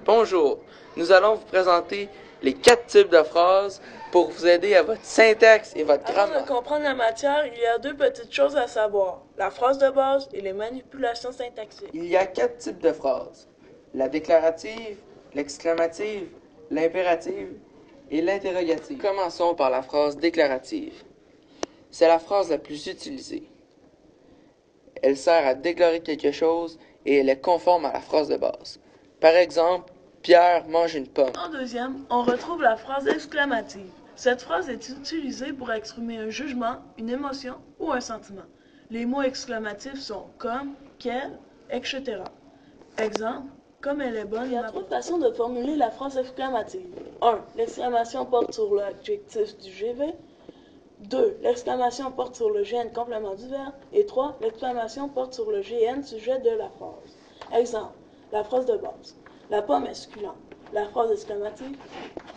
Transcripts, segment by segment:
Bonjour, nous allons vous présenter les 4 types de phrases pour vous aider à votre syntaxe et votre Avant grammaire. de comprendre la matière, il y a deux petites choses à savoir, la phrase de base et les manipulations syntaxiques. Il y a 4 types de phrases. La déclarative, l'exclamative, l'impérative et l'interrogative. Commençons par la phrase déclarative. C'est la phrase la plus utilisée. Elle sert à déclarer quelque chose et elle est conforme à la phrase de base. Par exemple, Pierre mange une pomme. En deuxième, on retrouve la phrase exclamative. Cette phrase est utilisée pour exprimer un jugement, une émotion ou un sentiment. Les mots exclamatifs sont comme, quel, etc. Exemple, comme elle est bonne. Il y a trois façons de formuler la phrase exclamative. 1. L'exclamation porte sur l'adjectif du GV. 2. L'exclamation porte sur le GN complément du verbe. Et 3. L'exclamation porte sur le GN sujet de la phrase. Exemple, la phrase de base. La pomme est succulente. La phrase exclamative,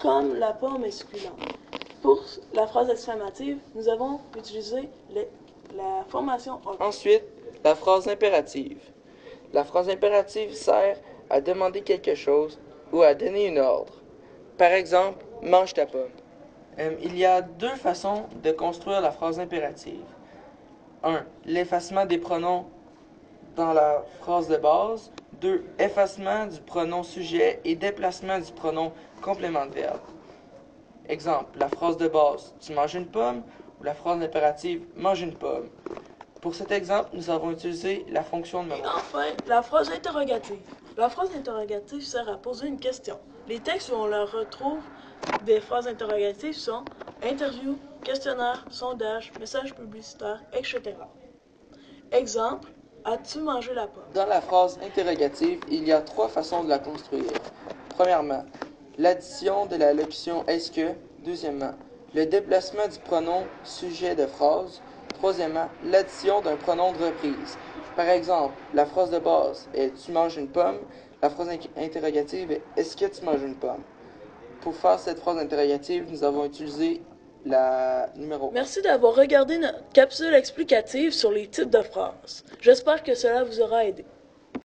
comme la pomme est succulente. Pour la phrase exclamative, nous avons utilisé la formation ON. Ensuite, la phrase impérative. La phrase impérative sert à demander quelque chose ou à donner un ordre. Par exemple, mange ta pomme. Il y a deux façons de construire la phrase impérative. 1. L'effacement des pronoms dans la phrase de base. 2. Effacement du pronom sujet et déplacement du pronom complément de verbe. Exemple, la phrase de base, tu manges une pomme, ou la phrase impérative, mange une pomme. Pour cet exemple, nous avons utilisé la fonction de Et mémoire. enfin, la phrase interrogative. La phrase interrogative sert à poser une question. Les textes où on leur retrouve des phrases interrogatives sont interview, questionnaire, sondage, message publicitaire, etc. Exemple, as-tu mangé la pomme? Dans la phrase interrogative, il y a 3 façons de la construire. Premièrement, l'addition de la locution est-ce que. Deuxièmement, le déplacement du pronom sujet de phrase. Troisièmement, l'addition d'un pronom de reprise. Par exemple, la phrase de base est tu manges une pomme. La phrase interrogative est est-ce que tu manges une pomme. Pour faire cette phrase interrogative, nous avons utilisé la numéro 1. Merci d'avoir regardé notre capsule explicative sur les types de phrases. J'espère que cela vous aura aidé.